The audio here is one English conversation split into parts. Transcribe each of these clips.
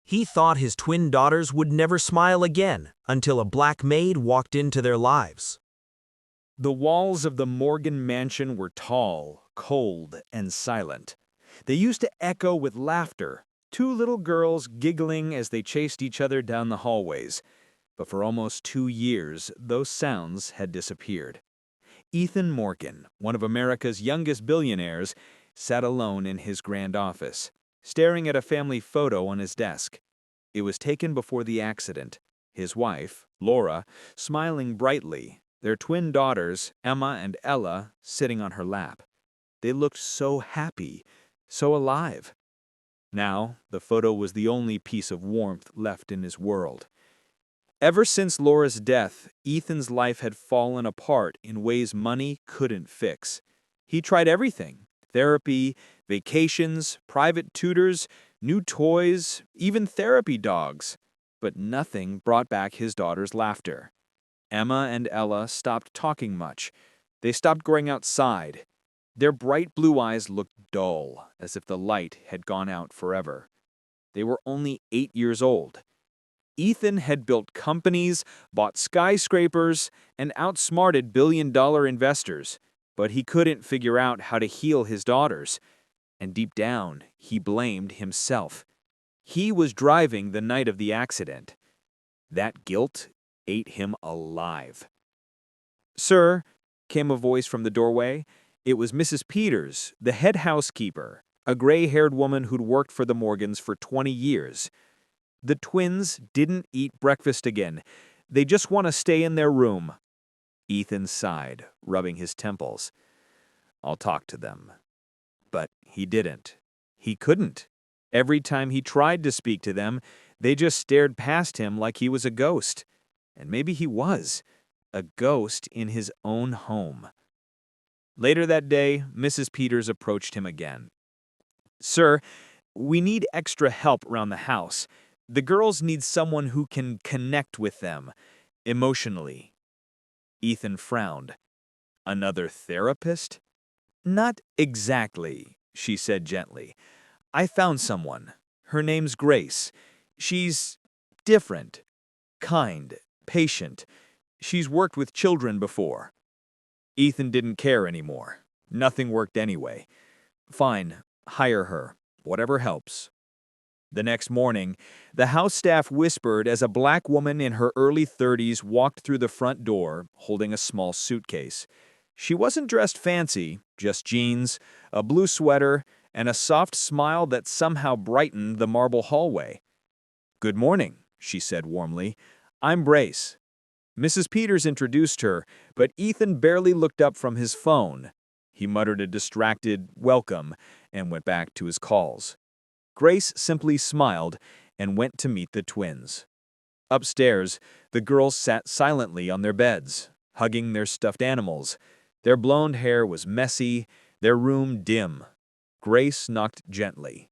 He thought his twin daughters would never smile again until a black maid walked into their lives. The walls of the Morgan mansion were tall, cold, and silent. They used to echo with laughter, two little girls giggling as they chased each other down the hallways. But for almost 2 years, those sounds had disappeared. Ethan Morgan, one of America's youngest billionaires, sat alone in his grand office, staring at a family photo on his desk. It was taken before the accident. His wife, Laura, smiling brightly, their twin daughters, Emma and Ella, sitting on her lap. They looked so happy, so alive. Now, the photo was the only piece of warmth left in his world. Ever since Laura's death, Ethan's life had fallen apart in ways money couldn't fix. He tried everything: therapy, vacations, private tutors, new toys, even therapy dogs. But nothing brought back his daughter's laughter. Emma and Ella stopped talking much. They stopped going outside. Their bright blue eyes looked dull, as if the light had gone out forever. They were only 8 years old. Ethan had built companies, bought skyscrapers, and outsmarted billion-dollar investors, but he couldn't figure out how to heal his daughters. And deep down, he blamed himself. He was driving the night of the accident. That guilt ate him alive. "Sir," came a voice from the doorway. It was Mrs. Peters, the head housekeeper, a gray-haired woman who'd worked for the Morgans for 20 years. The twins didn't eat breakfast again. They just want to stay in their room. Ethan sighed, rubbing his temples. "I'll talk to them." But he didn't. He couldn't. Every time he tried to speak to them, they just stared past him like he was a ghost. And maybe he was. A ghost in his own home. Later that day, Mrs. Peters approached him again. "Sir, we need extra help around the house. The girls need someone who can connect with them, emotionally." Ethan frowned. "Another therapist?" "Not exactly," she said gently. "I found someone. Her name's Grace. She's different, kind, patient. She's worked with children before." Ethan didn't care anymore. Nothing worked anyway. "Fine, hire her. Whatever helps." The next morning, the house staff whispered as a black woman in her early 30s walked through the front door, holding a small suitcase. She wasn't dressed fancy, just jeans, a blue sweater, and a soft smile that somehow brightened the marble hallway. "Good morning," she said warmly. "I'm Brace." Mrs. Peters introduced her, but Ethan barely looked up from his phone. He muttered a distracted "welcome" and went back to his calls. Grace simply smiled and went to meet the twins. Upstairs, the girls sat silently on their beds, hugging their stuffed animals. Their blonde hair was messy, their room dim. Grace knocked gently.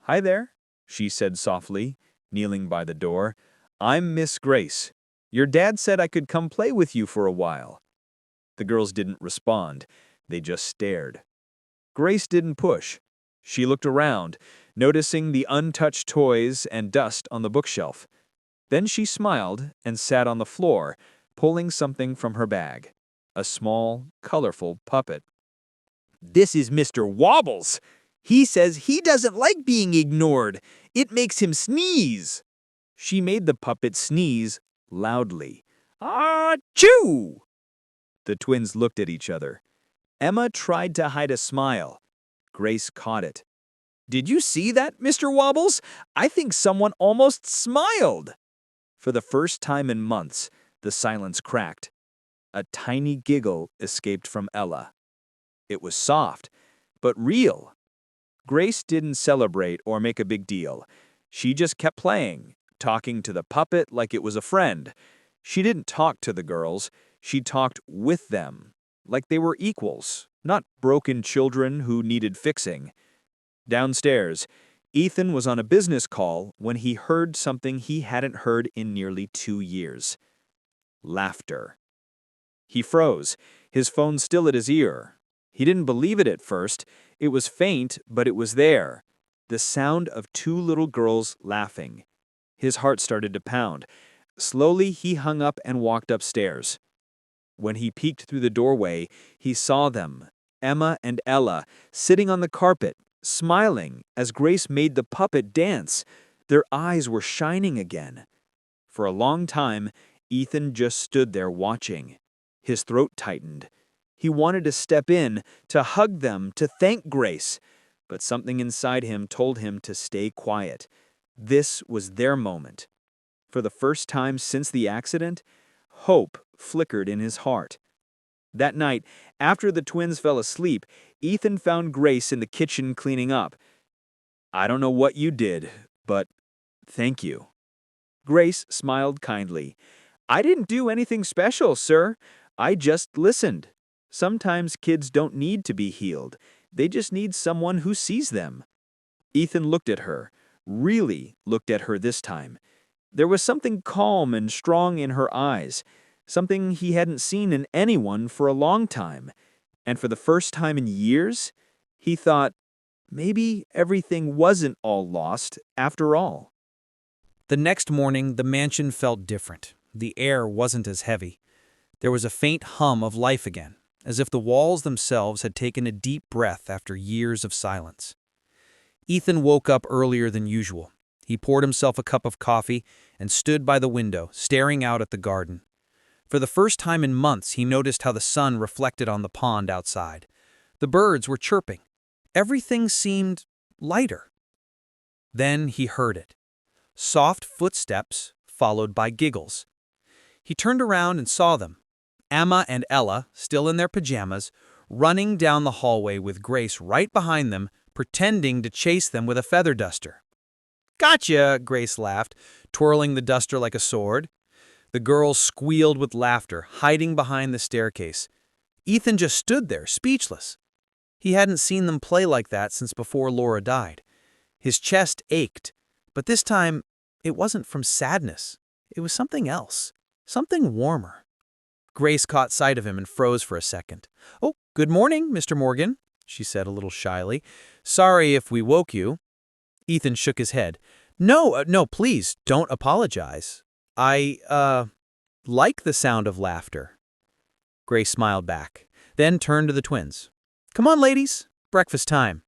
"Hi there," she said softly, kneeling by the door. "I'm Miss Grace. Your dad said I could come play with you for a while." The girls didn't respond. They just stared. Grace didn't push. She looked around, noticing the untouched toys and dust on the bookshelf. Then she smiled and sat on the floor, pulling something from her bag. A small, colorful puppet. "This is Mr. Wobbles. He says he doesn't like being ignored. It makes him sneeze." She made the puppet sneeze loudly. "Achoo!" The twins looked at each other. Emma tried to hide a smile. Grace caught it. "Did you see that, Mr. Wobbles? I think someone almost smiled." For the first time in months, the silence cracked. A tiny giggle escaped from Ella. It was soft, but real. Grace didn't celebrate or make a big deal. She just kept playing, talking to the puppet like it was a friend. She didn't talk to the girls. She talked with them, like they were equals, not broken children who needed fixing. Downstairs, Ethan was on a business call when he heard something he hadn't heard in nearly 2 years. Laughter. He froze, his phone still at his ear. He didn't believe it at first. It was faint, but it was there. the sound of two little girls laughing. His heart started to pound. Slowly, he hung up and walked upstairs. When he peeked through the doorway, he saw them, Emma and Ella, sitting on the carpet, smiling as Grace made the puppet dance. Their eyes were shining again. For a long time, Ethan just stood there watching. His throat tightened. He wanted to step in, to hug them, to thank Grace, but something inside him told him to stay quiet. This was their moment. For the first time since the accident, hope flickered in his heart. That night, after the twins fell asleep, Ethan found Grace in the kitchen cleaning up. "I don't know what you did, but thank you." Grace smiled kindly. "I didn't do anything special, sir. I just listened. Sometimes kids don't need to be healed. They just need someone who sees them." Ethan looked at her, really looked at her this time. There was something calm and strong in her eyes, something he hadn't seen in anyone for a long time. And for the first time in years, he thought, maybe everything wasn't all lost after all. The next morning, the mansion felt different. The air wasn't as heavy. There was a faint hum of life again, as if the walls themselves had taken a deep breath after years of silence. Ethan woke up earlier than usual. He poured himself a cup of coffee and stood by the window, staring out at the garden. For the first time in months, he noticed how the sun reflected on the pond outside. The birds were chirping. Everything seemed lighter. Then he heard it. Soft footsteps, followed by giggles. He turned around and saw them. Emma and Ella, still in their pajamas, running down the hallway with Grace right behind them, pretending to chase them with a feather duster. "Gotcha!" Grace laughed, twirling the duster like a sword. The girls squealed with laughter, hiding behind the staircase. Ethan just stood there, speechless. He hadn't seen them play like that since before Laura died. His chest ached, but this time it wasn't from sadness. It was something else, something warmer. Grace caught sight of him and froze for a second. "Oh, good morning, Mr. Morgan," she said a little shyly. "Sorry if we woke you." Ethan shook his head. No, please, don't apologize. I like the sound of laughter." Grace smiled back, then turned to the twins. "Come on, ladies, breakfast time."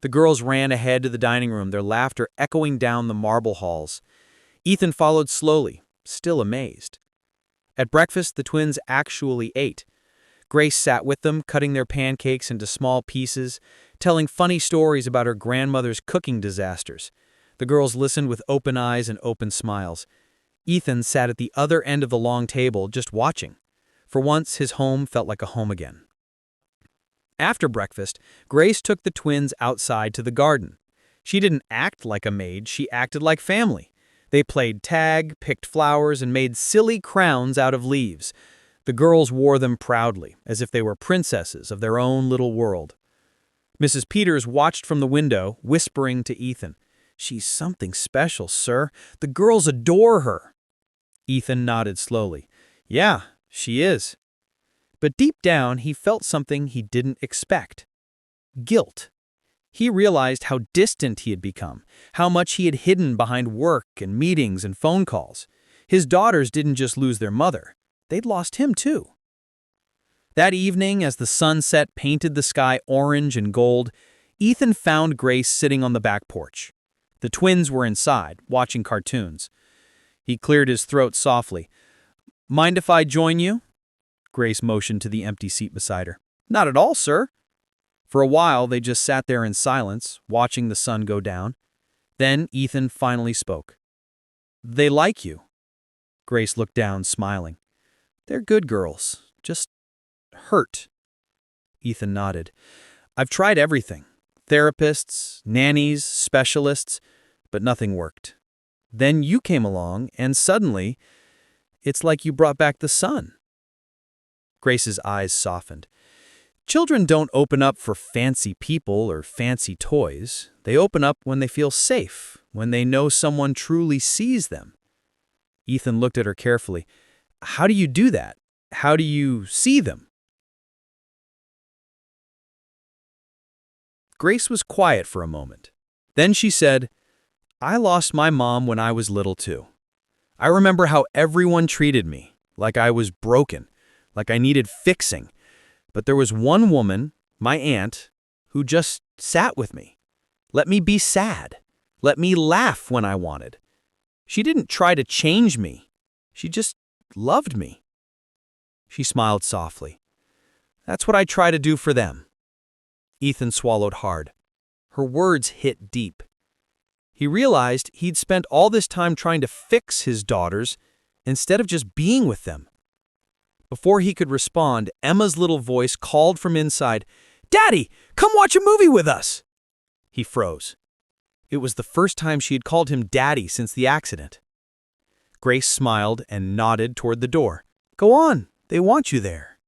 The girls ran ahead to the dining room, their laughter echoing down the marble halls. Ethan followed slowly, still amazed. At breakfast, the twins actually ate. Grace sat with them, cutting their pancakes into small pieces, telling funny stories about her grandmother's cooking disasters. The girls listened with open eyes and open smiles. Ethan sat at the other end of the long table, just watching. For once, his home felt like a home again. After breakfast, Grace took the twins outside to the garden. She didn't act like a maid, she acted like family. They played tag, picked flowers, and made silly crowns out of leaves. The girls wore them proudly, as if they were princesses of their own little world. Mrs. Peters watched from the window, whispering to Ethan, "She's something special, sir. The girls adore her." Ethan nodded slowly. "Yeah, she is." But deep down, he felt something he didn't expect. Guilt. He realized how distant he had become, how much he had hidden behind work and meetings and phone calls. His daughters didn't just lose their mother. They'd lost him too. That evening, as the sunset painted the sky orange and gold, Ethan found Grace sitting on the back porch. The twins were inside, watching cartoons. He cleared his throat softly. "Mind if I join you?" Grace motioned to the empty seat beside her. "Not at all, sir." For a while, they just sat there in silence, watching the sun go down. Then Ethan finally spoke. "They like you." Grace looked down, smiling. "They're good girls, just hurt." Ethan nodded. "I've tried everything. Therapists, nannies, specialists, but nothing worked. Then you came along, and suddenly, it's like you brought back the sun." Grace's eyes softened. Children don't open up for fancy people or fancy toys. They open up when they feel safe, when they know someone truly sees them. Ethan looked at her carefully. "How do you do that? How do you see them?" Grace was quiet for a moment. Then she said, "I lost my mom when I was little too. I remember how everyone treated me, like I was broken, like I needed fixing. But there was one woman, my aunt, who just sat with me. Let me be sad. Let me laugh when I wanted. She didn't try to change me. She just loved me." She smiled softly. "That's what I try to do for them." Ethan swallowed hard. Her words hit deep. He realized he'd spent all this time trying to fix his daughters instead of just being with them. Before he could respond, Emma's little voice called from inside, "Daddy, come watch a movie with us!" He froze. It was the first time she had called him Daddy since the accident. Grace smiled and nodded toward the door. "Go on, they want you there."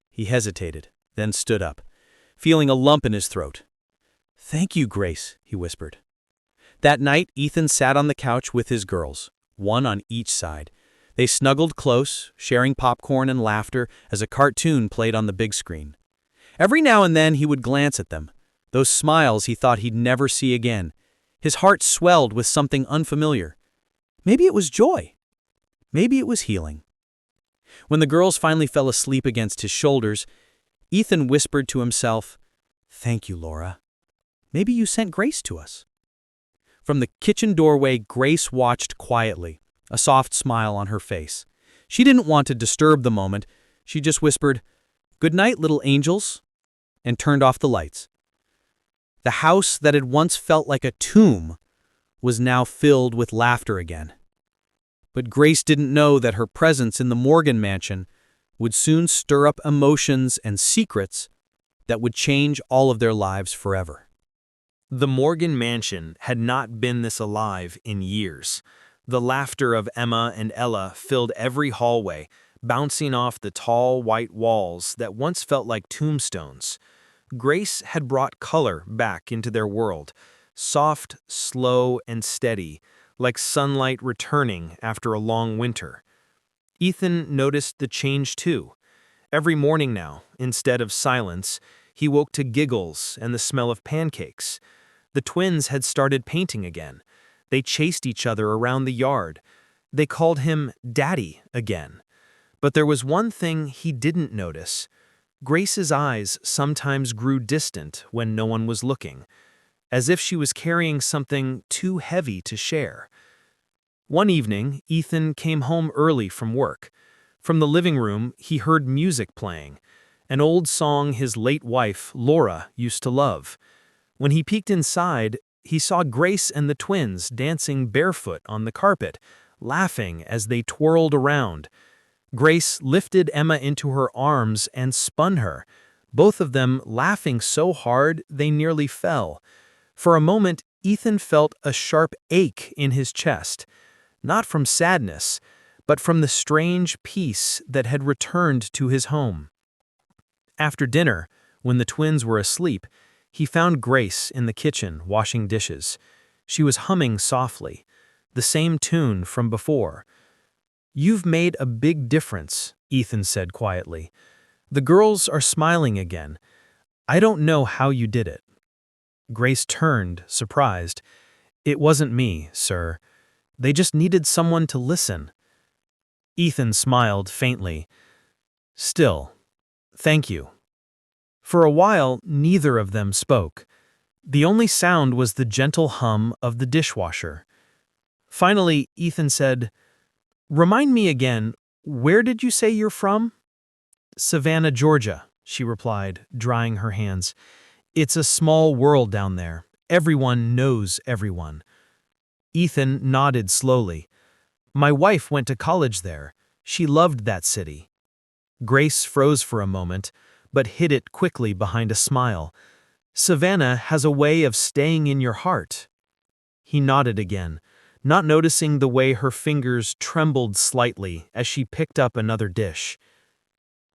He hesitated, then stood up, feeling a lump in his throat. "Thank you, Grace," he whispered. That night, Ethan sat on the couch with his girls, one on each side. They snuggled close, sharing popcorn and laughter as a cartoon played on the big screen. Every now and then he would glance at them, those smiles he thought he'd never see again. His heart swelled with something unfamiliar. Maybe it was joy. Maybe it was healing. When the girls finally fell asleep against his shoulders, Ethan whispered to himself, "Thank you, Laura. Maybe you sent Grace to us." From the kitchen doorway, Grace watched quietly, a soft smile on her face. She didn't want to disturb the moment. She just whispered, "Good night, little angels," and turned off the lights. The house that had once felt like a tomb was now filled with laughter again. But Grace didn't know that her presence in the Morgan mansion would soon stir up emotions and secrets that would change all of their lives forever. The Morgan mansion had not been this alive in years. The laughter of Emma and Ella filled every hallway, bouncing off the tall white walls that once felt like tombstones. Grace had brought color back into their world, soft, slow, and steady, like sunlight returning after a long winter. Ethan noticed the change too. Every morning now, instead of silence, he woke to giggles and the smell of pancakes. The twins had started painting again. They chased each other around the yard. They called him Daddy again. But there was one thing he didn't notice. Grace's eyes sometimes grew distant when no one was looking, as if she was carrying something too heavy to share. One evening, Ethan came home early from work. From the living room, he heard music playing, an old song his late wife, Laura, used to love. When he peeked inside, he saw Grace and the twins dancing barefoot on the carpet, laughing as they twirled around. Grace lifted Emma into her arms and spun her, both of them laughing so hard they nearly fell. For a moment, Ethan felt a sharp ache in his chest, not from sadness, but from the strange peace that had returned to his home. After dinner, when the twins were asleep, he found Grace in the kitchen washing dishes. She was humming softly, the same tune from before. "You've made a big difference," Ethan said quietly. "The girls are smiling again. I don't know how you did it." Grace turned, surprised. "It wasn't me, sir. They just needed someone to listen." Ethan smiled faintly. "Still, thank you." For a while, neither of them spoke. The only sound was the gentle hum of the dishwasher. Finally, Ethan said, "Remind me again, where did you say you're from?" "Savannah, Georgia," she replied, drying her hands. "It's a small world down there. Everyone knows everyone." Ethan nodded slowly. "My wife went to college there. She loved that city." Grace froze for a moment, but hid it quickly behind a smile. "Savannah has a way of staying in your heart." He nodded again, not noticing the way her fingers trembled slightly as she picked up another dish.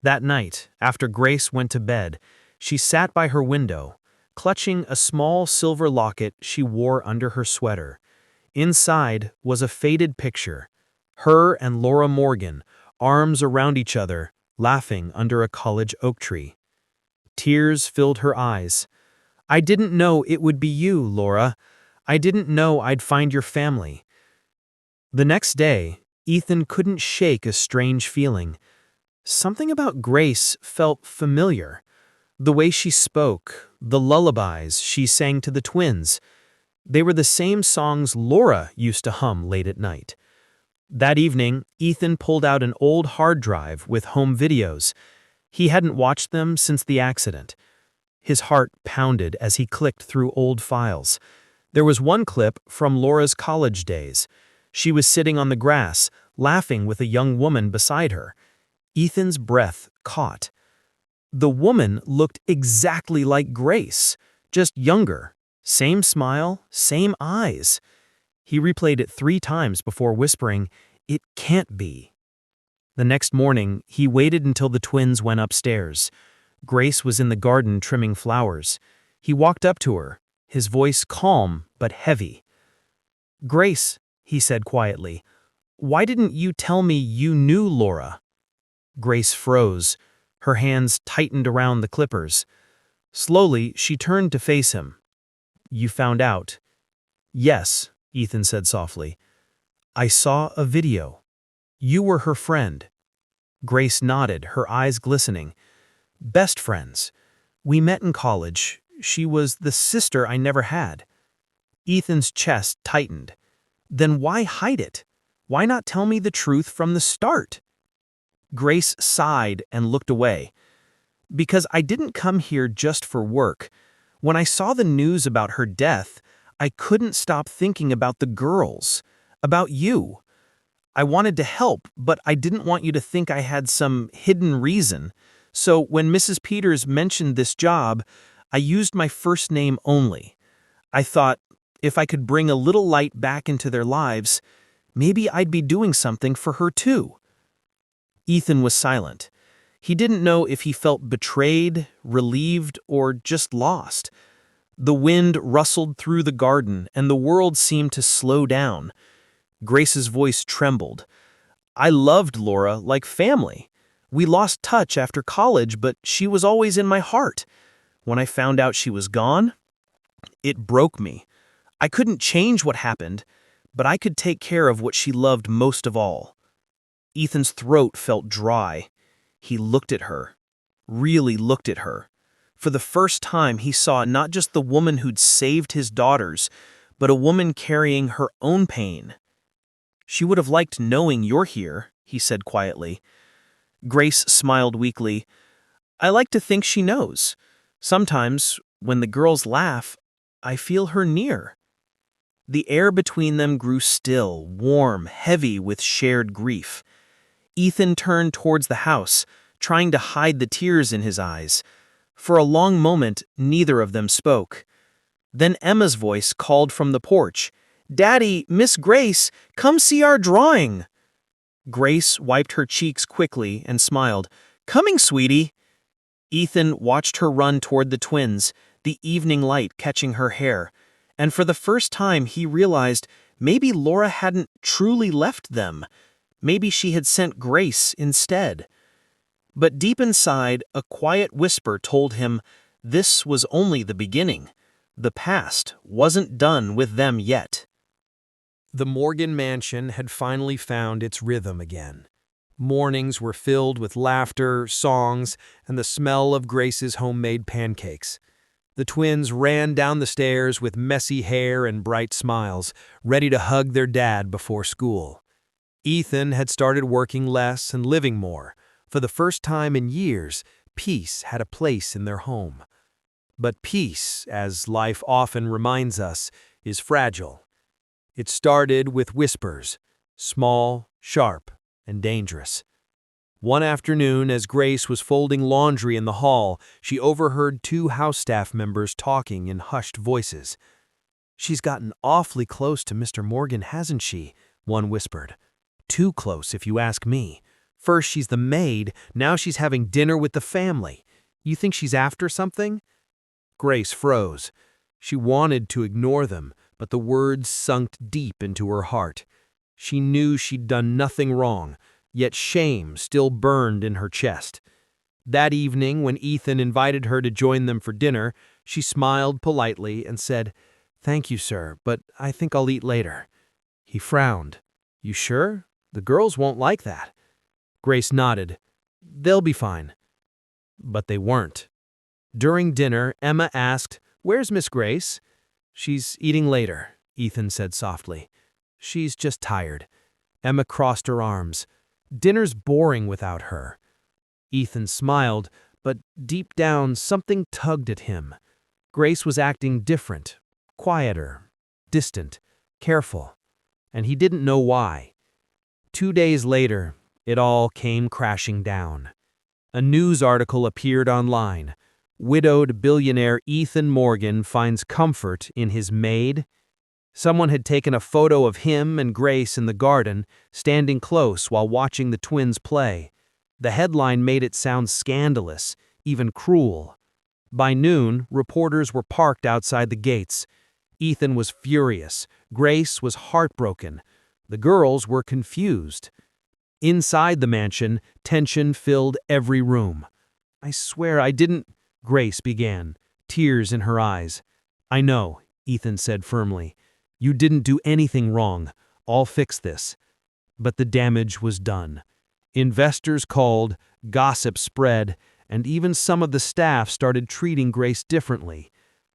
That night, after Grace went to bed, she sat by her window, clutching a small silver locket she wore under her sweater. Inside was a faded picture, her and Laura Morgan, arms around each other, laughing under a college oak tree. Tears filled her eyes. "I didn't know it would be you, Laura. I didn't know I'd find your family." The next day, Ethan couldn't shake a strange feeling. Something about Grace felt familiar. The way she spoke, the lullabies she sang to the twins. They were the same songs Laura used to hum late at night. That evening, Ethan pulled out an old hard drive with home videos. He hadn't watched them since the accident. His heart pounded as he clicked through old files. There was one clip from Laura's college days. She was sitting on the grass, laughing with a young woman beside her. Ethan's breath caught. The woman looked exactly like Grace, just younger. Same smile, same eyes. He replayed it 3 times before whispering, "It can't be." The next morning, he waited until the twins went upstairs. Grace was in the garden trimming flowers. He walked up to her, his voice calm but heavy. "Grace," he said quietly, "why didn't you tell me you knew Laura?" Grace froze. Her hands tightened around the clippers. Slowly, she turned to face him. "You found out?" "Yes," Ethan said softly. "I saw a video. You were her friend." Grace nodded, her eyes glistening. "Best friends. We met in college. She was the sister I never had." Ethan's chest tightened. "Then why hide it? Why not tell me the truth from the start?" Grace sighed and looked away. "Because I didn't come here just for work. When I saw the news about her death, I couldn't stop thinking about the girls, about you. I wanted to help, but I didn't want you to think I had some hidden reason. So when Mrs. Peters mentioned this job, I used my first name only. I thought, if I could bring a little light back into their lives, maybe I'd be doing something for her too." Ethan was silent. He didn't know if he felt betrayed, relieved, or just lost. The wind rustled through the garden, and the world seemed to slow down. Grace's voice trembled. "I loved Laura like family. We lost touch after college, but she was always in my heart. When I found out she was gone, it broke me. I couldn't change what happened, but I could take care of what she loved most of all." Ethan's throat felt dry. He looked at her, really looked at her. For the first time, he saw not just the woman who'd saved his daughters, but a woman carrying her own pain. "She would have liked knowing you're here," he said quietly. Grace smiled weakly. "I like to think she knows. Sometimes, when the girls laugh, I feel her near." The air between them grew still, warm, heavy with shared grief. Ethan turned towards the house, trying to hide the tears in his eyes. For a long moment, neither of them spoke. Then Emma's voice called from the porch, "Daddy, Miss Grace, come see our drawing." Grace wiped her cheeks quickly and smiled. "Coming, sweetie." Ethan watched her run toward the twins, the evening light catching her hair, and for the first time he realized maybe Laura hadn't truly left them. Maybe she had sent Grace instead. But deep inside, a quiet whisper told him this was only the beginning. The past wasn't done with them yet. The Morgan mansion had finally found its rhythm again. Mornings were filled with laughter, songs, and the smell of Grace's homemade pancakes. The twins ran down the stairs with messy hair and bright smiles, ready to hug their dad before school. Ethan had started working less and living more. For the first time in years, peace had a place in their home. But peace, as life often reminds us, is fragile. It started with whispers, small, sharp, and dangerous. One afternoon, as Grace was folding laundry in the hall, she overheard 2 house staff members talking in hushed voices. "She's gotten awfully close to Mr. Morgan, hasn't she?" one whispered. "Too close, if you ask me. First she's the maid, now she's having dinner with the family. You think she's after something?" Grace froze. She wanted to ignore them, but the words sunk deep into her heart. She knew she'd done nothing wrong, yet shame still burned in her chest. That evening, when Ethan invited her to join them for dinner, she smiled politely and said, Thank you, sir, but I think I'll eat later. He frowned. You sure? The girls won't like that. Grace nodded. They'll be fine. But they weren't. During dinner, Emma asked, Where's Miss Grace? She's eating later, Ethan said softly. She's just tired. Emma crossed her arms. Dinner's boring without her. Ethan smiled, but deep down something tugged at him. Grace was acting different, quieter, distant, careful, and he didn't know why. 2 days later, it all came crashing down. A news article appeared online. Widowed billionaire Ethan Morgan finds comfort in his maid. Someone had taken a photo of him and Grace in the garden, standing close while watching the twins play. The headline made it sound scandalous, even cruel. By noon, reporters were parked outside the gates. Ethan was furious. Grace was heartbroken. The girls were confused. Inside the mansion, tension filled every room. I swear I didn't, Grace began, tears in her eyes. I know, Ethan said firmly. You didn't do anything wrong. I'll fix this. But the damage was done. Investors called, gossip spread, and even some of the staff started treating Grace differently.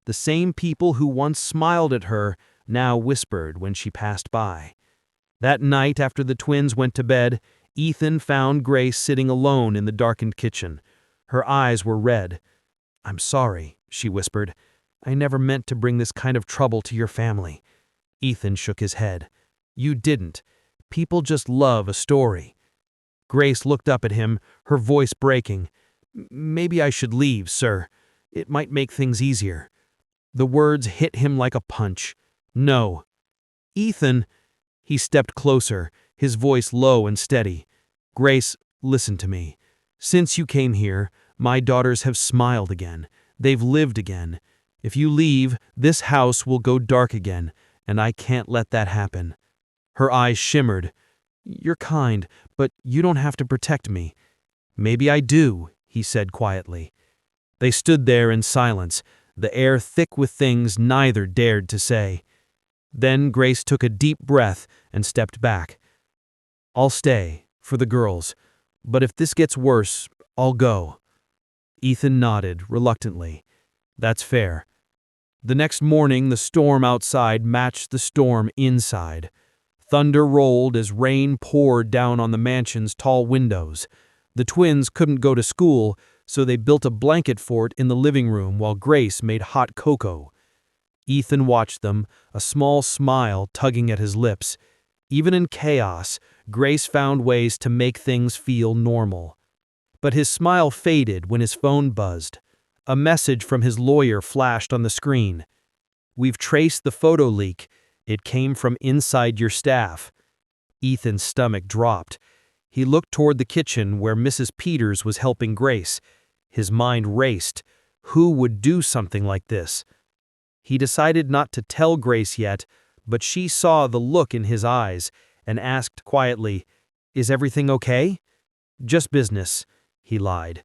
The same people who once smiled at her now whispered when she passed by. That night after the twins went to bed, Ethan found Grace sitting alone in the darkened kitchen. Her eyes were red. I'm sorry, she whispered. I never meant to bring this kind of trouble to your family. Ethan shook his head. You didn't. People just love a story. Grace looked up at him, her voice breaking. Maybe I should leave, sir. It might make things easier. The words hit him like a punch. No. Ethan. He stepped closer, his voice low and steady. Grace, listen to me. Since you came here, my daughters have smiled again. They've lived again. If you leave, this house will go dark again, and I can't let that happen. Her eyes shimmered. You're kind, but you don't have to protect me. Maybe I do, he said quietly. They stood there in silence, the air thick with things neither dared to say. Then Grace took a deep breath and stepped back. I'll stay, for the girls, but if this gets worse, I'll go. Ethan nodded reluctantly. That's fair. The next morning, the storm outside matched the storm inside. Thunder rolled as rain poured down on the mansion's tall windows. The twins couldn't go to school, so they built a blanket fort in the living room while Grace made hot cocoa. Ethan watched them, a small smile tugging at his lips. Even in chaos, Grace found ways to make things feel normal. But his smile faded when his phone buzzed. A message from his lawyer flashed on the screen. We've traced the photo leak. It came from inside your staff. Ethan's stomach dropped. He looked toward the kitchen where Mrs. Peters was helping Grace. His mind raced. Who would do something like this? He decided not to tell Grace yet, but she saw the look in his eyes and asked quietly, Is everything okay? Just business, he lied.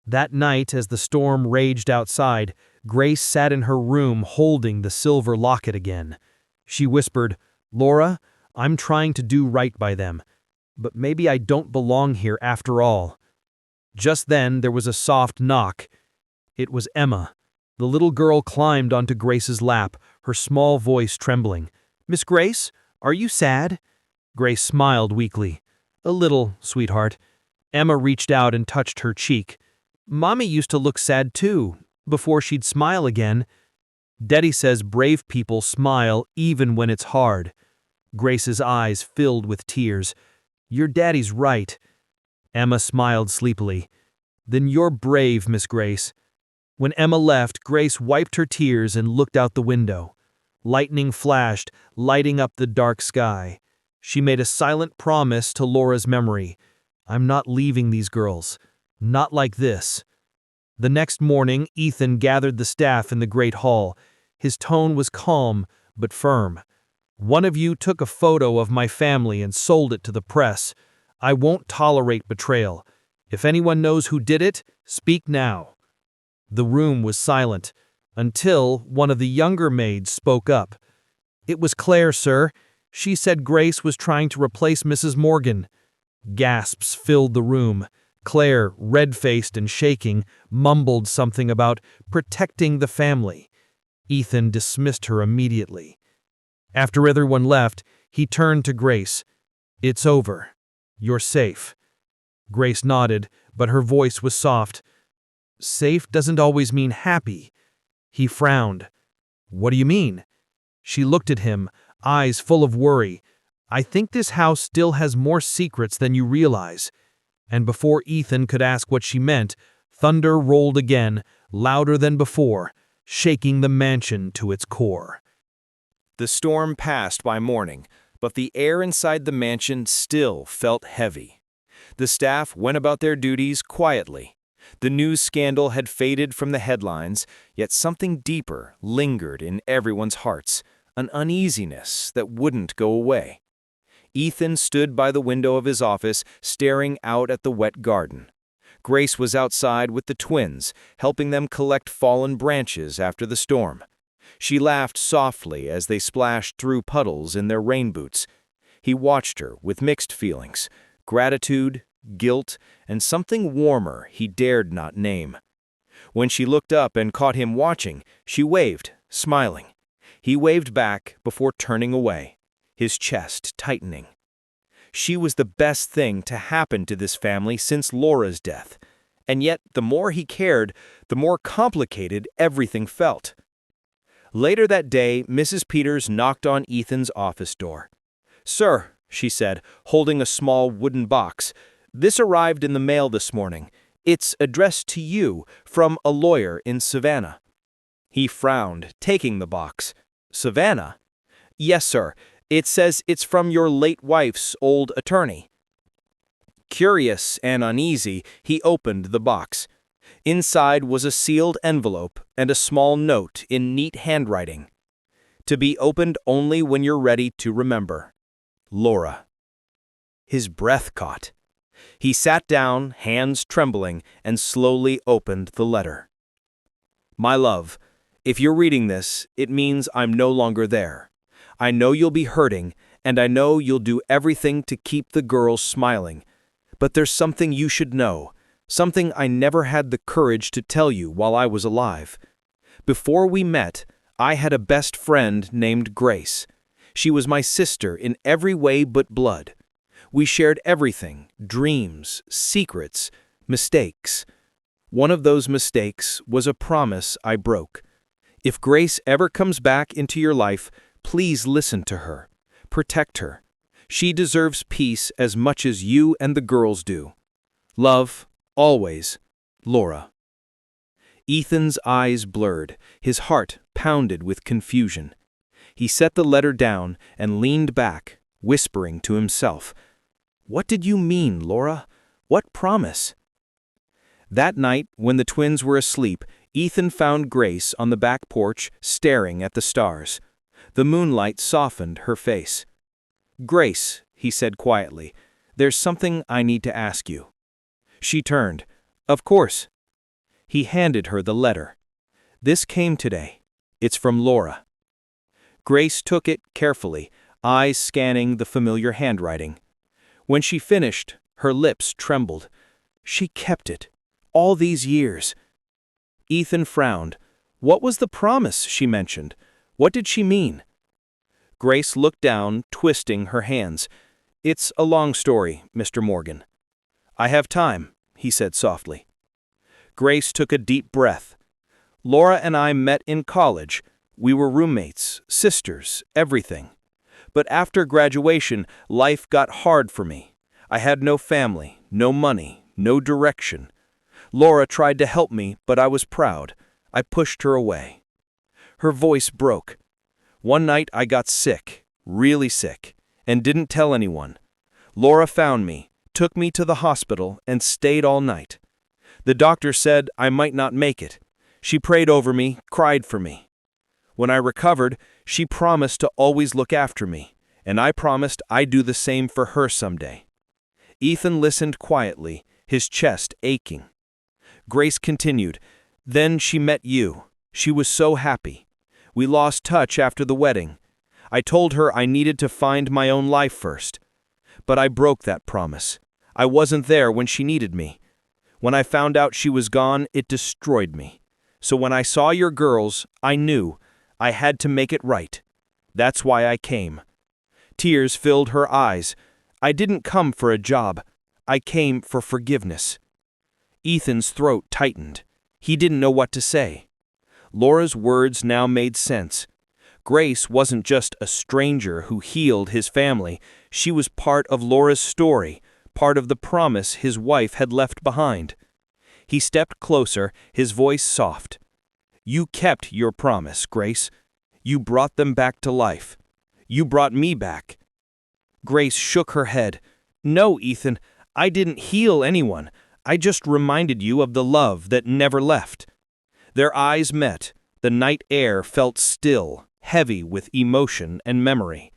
That night, as the storm raged outside, Grace sat in her room holding the silver locket again. She whispered, Laura, I'm trying to do right by them, but maybe I don't belong here after all. Just then, there was a soft knock. It was Emma. The little girl climbed onto Grace's lap, her small voice trembling. Miss Grace, are you sad? Grace smiled weakly. A little, sweetheart. Emma reached out and touched her cheek. Mommy used to look sad too, before she'd smile again. Daddy says brave people smile even when it's hard. Grace's eyes filled with tears. Your daddy's right. Emma smiled sleepily. Then you're brave, Miss Grace. When Emma left, Grace wiped her tears and looked out the window. Lightning flashed, lighting up the dark sky. She made a silent promise to Laura's memory. I'm not leaving these girls. Not like this. The next morning, Ethan gathered the staff in the great hall. His tone was calm, but firm. One of you took a photo of my family and sold it to the press. I won't tolerate betrayal. If anyone knows who did it, speak now. The room was silent. until one of the younger maids spoke up. "It was Claire, sir. She said Grace was trying to replace Mrs. Morgan." Gasps filled the room. Claire, red-faced and shaking, mumbled something about protecting the family. Ethan dismissed her immediately. After everyone left, he turned to Grace. "It's over. You're safe." Grace nodded, but her voice was soft. "Safe doesn't always mean happy." He frowned. "What do you mean?" She looked at him, eyes full of worry. "I think this house still has more secrets than you realize." And before Ethan could ask what she meant, thunder rolled again, louder than before, shaking the mansion to its core. The storm passed by morning, but the air inside the mansion still felt heavy. The staff went about their duties quietly. The news scandal had faded from the headlines, yet something deeper lingered in everyone's hearts, an uneasiness that wouldn't go away. Ethan stood by the window of his office, staring out at the wet garden. Grace was outside with the twins, helping them collect fallen branches after the storm. She laughed softly as they splashed through puddles in their rain boots. He watched her with mixed feelings, gratitude, guilt, and something warmer he dared not name. When she looked up and caught him watching, she waved, smiling. He waved back before turning away, his chest tightening. She was the best thing to happen to this family since Laura's death, and yet the more he cared, the more complicated everything felt. Later that day, Mrs. Peters knocked on Ethan's office door. "Sir," she said, holding a small wooden box, "this arrived in the mail this morning. It's addressed to you from a lawyer in Savannah." He frowned, taking the box. "Savannah?" "Yes, sir. It says it's from your late wife's old attorney." Curious and uneasy, he opened the box. Inside was a sealed envelope and a small note in neat handwriting. "To be opened only when you're ready to remember. Laura." His breath caught. He sat down, hands trembling, and slowly opened the letter. "My love, if you're reading this, it means I'm no longer there. I know you'll be hurting, and I know you'll do everything to keep the girls smiling. But there's something you should know, something I never had the courage to tell you while I was alive. Before we met, I had a best friend named Grace. She was my sister in every way but blood. We shared everything, dreams, secrets, mistakes. One of those mistakes was a promise I broke. If Grace ever comes back into your life, please listen to her. Protect her. She deserves peace as much as you and the girls do. Love, always, Laura." Ethan's eyes blurred, his heart pounded with confusion. He set the letter down and leaned back, whispering to himself, "What did you mean, Laura? What promise?" That night, when the twins were asleep, Ethan found Grace on the back porch, staring at the stars. The moonlight softened her face. "Grace," he said quietly, "there's something I need to ask you." She turned. "Of course." He handed her the letter. "This came today. It's from Laura." Grace took it carefully, eyes scanning the familiar handwriting. When she finished, her lips trembled. She kept it. All these years. Ethan frowned. What was the promise she mentioned? What did she mean? Grace looked down, twisting her hands. "It's a long story, Mr. Morgan." "I have time," he said softly. Grace took a deep breath. "Laura and I met in college. We were roommates, sisters, everything. But after graduation, life got hard for me. I had no family, no money, no direction. Laura tried to help me, but I was proud. I pushed her away." Her voice broke. "One night I got sick, really sick, and didn't tell anyone. Laura found me, took me to the hospital, and stayed all night. The doctor said I might not make it. She prayed over me, cried for me. When I recovered, she promised to always look after me, and I promised I'd do the same for her someday." Ethan listened quietly, his chest aching. Grace continued, "Then she met you. She was so happy. We lost touch after the wedding. I told her I needed to find my own life first. But I broke that promise. I wasn't there when she needed me. When I found out she was gone, it destroyed me. So when I saw your girls, I knew I had to make it right. That's why I came." Tears filled her eyes. "I didn't come for a job. I came for forgiveness." Ethan's throat tightened. He didn't know what to say. Laura's words now made sense. Grace wasn't just a stranger who healed his family. She was part of Laura's story, part of the promise his wife had left behind. He stepped closer, his voice soft. "You kept your promise, Grace. You brought them back to life. You brought me back." Grace shook her head. "No, Ethan, I didn't heal anyone. I just reminded you of the love that never left." Their eyes met. The night air felt still, heavy with emotion and memory.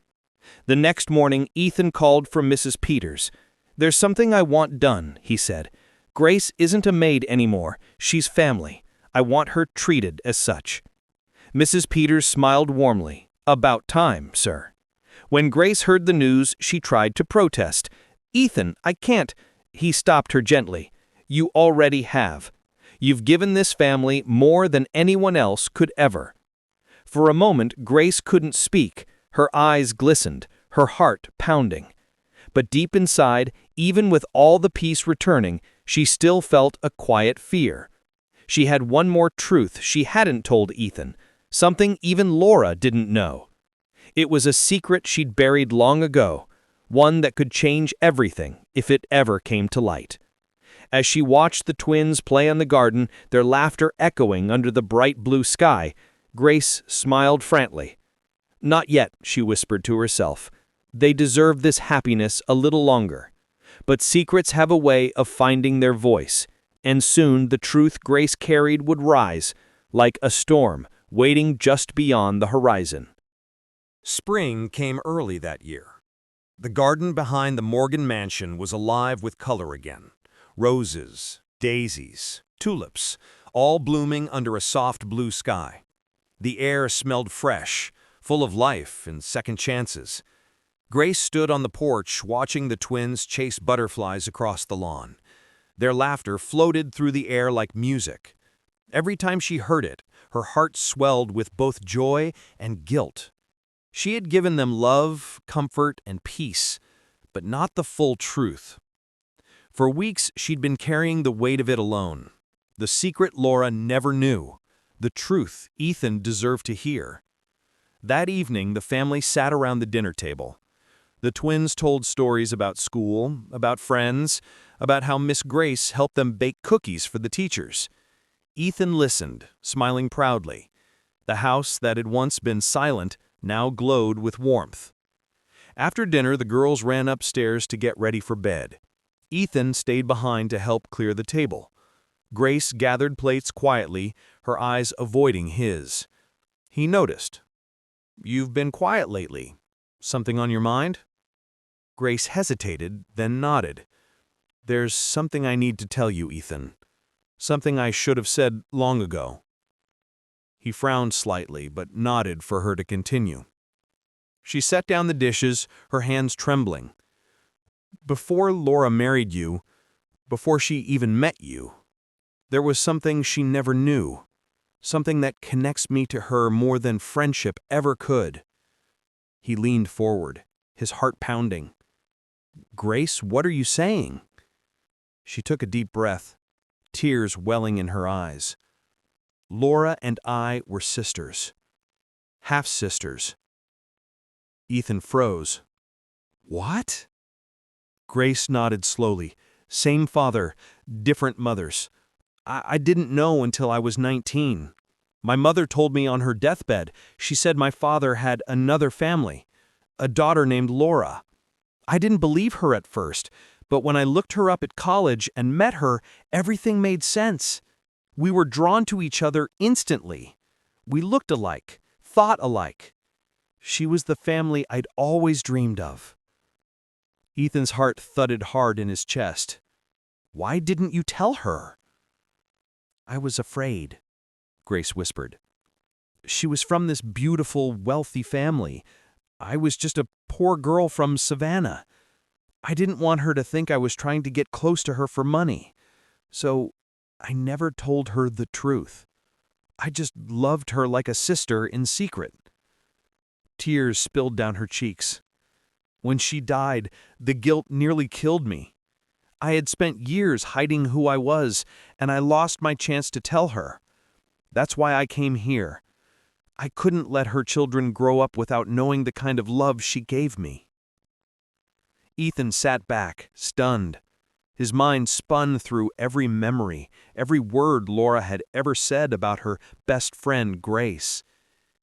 The next morning, Ethan called for Mrs. Peters. "There's something I want done," he said. "Grace isn't a maid anymore. She's family. I want her treated as such." Mrs. Peters smiled warmly. "About time, sir." When Grace heard the news, she tried to protest. "Ethan, I can't." He stopped her gently. "You already have. You've given this family more than anyone else could ever." For a moment, Grace couldn't speak. Her eyes glistened, her heart pounding. But deep inside, even with all the peace returning, she still felt a quiet fear. She had one more truth she hadn't told Ethan, something even Laura didn't know. It was a secret she'd buried long ago, one that could change everything if it ever came to light. As she watched the twins play in the garden, their laughter echoing under the bright blue sky, Grace smiled frankly. "Not yet," she whispered to herself. "They deserve this happiness a little longer." But secrets have a way of finding their voice, and soon the truth Grace carried would rise, like a storm waiting just beyond the horizon. Spring came early that year. The garden behind the Morgan mansion was alive with color again. Roses, daisies, tulips, all blooming under a soft blue sky. The air smelled fresh, full of life and second chances. Grace stood on the porch watching the twins chase butterflies across the lawn. Their laughter floated through the air like music. Every time she heard it, her heart swelled with both joy and guilt. She had given them love, comfort, and peace, but not the full truth. For weeks, she'd been carrying the weight of it alone. The secret Laura never knew. The truth Ethan deserved to hear. That evening, the family sat around the dinner table. The twins told stories about school, about friends, about how Miss Grace helped them bake cookies for the teachers. Ethan listened, smiling proudly. The house that had once been silent now glowed with warmth. After dinner, the girls ran upstairs to get ready for bed. Ethan stayed behind to help clear the table. Grace gathered plates quietly, her eyes avoiding his. He noticed. "You've been quiet lately. Something on your mind?" Grace hesitated, then nodded. "There's something I need to tell you, Ethan. Something I should have said long ago." He frowned slightly, but nodded for her to continue. She set down the dishes, her hands trembling. "Before Laura married you, before she even met you, there was something she never knew, something that connects me to her more than friendship ever could." He leaned forward, his heart pounding. "Grace, what are you saying?" She took a deep breath, tears welling in her eyes. "Laura and I were sisters. Half-sisters." Ethan froze. "What?" Grace nodded slowly. "Same father, different mothers. I didn't know until I was 19. My mother told me on her deathbed. She said my father had another family, a daughter named Laura. I didn't believe her at first, but when I looked her up at college and met her, everything made sense. We were drawn to each other instantly. We looked alike, thought alike. She was the family I'd always dreamed of." Ethan's heart thudded hard in his chest. "Why didn't you tell her?" "I was afraid," Grace whispered. She was from this beautiful, wealthy family. I was just a poor girl from Savannah. I didn't want her to think I was trying to get close to her for money. So I never told her the truth. I just loved her like a sister in secret. Tears spilled down her cheeks. When she died, the guilt nearly killed me. I had spent years hiding who I was, and I lost my chance to tell her. That's why I came here. I couldn't let her children grow up without knowing the kind of love she gave me. Ethan sat back, stunned. His mind spun through every memory, every word Laura had ever said about her best friend, Grace.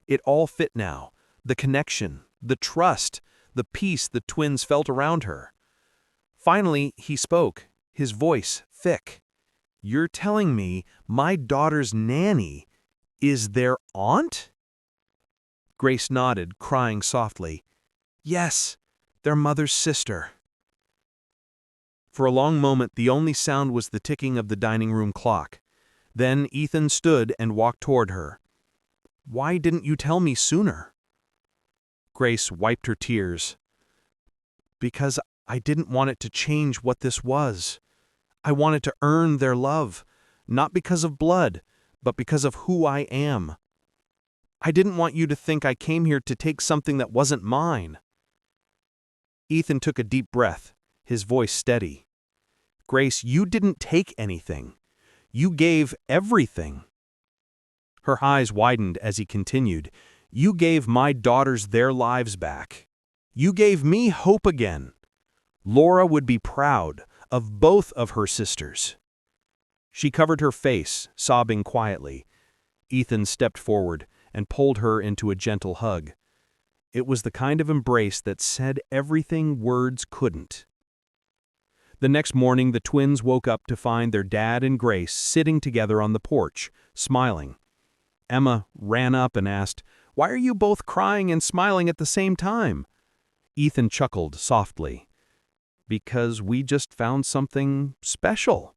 It all fit now. The connection, the trust, the peace the twins felt around her. Finally, he spoke, his voice thick. "You're telling me my daughter's nanny is their aunt?" Grace nodded, crying softly. "Yes, their mother's sister." For a long moment, the only sound was the ticking of the dining room clock. Then Ethan stood and walked toward her. "Why didn't you tell me sooner?" Grace wiped her tears. "Because I didn't want it to change what this was. I wanted to earn their love, not because of blood, but because of who I am. I didn't want you to think I came here to take something that wasn't mine." Ethan took a deep breath, his voice steady. "Grace, you didn't take anything. You gave everything." Her eyes widened as he continued. "You gave my daughters their lives back. You gave me hope again. Laura would be proud of both of her sisters." She covered her face, sobbing quietly. Ethan stepped forward and pulled her into a gentle hug. It was the kind of embrace that said everything words couldn't. The next morning, the twins woke up to find their dad and Grace sitting together on the porch, smiling. Emma ran up and asked, "Why are you both crying and smiling at the same time?" Ethan chuckled softly. "Because we just found something special."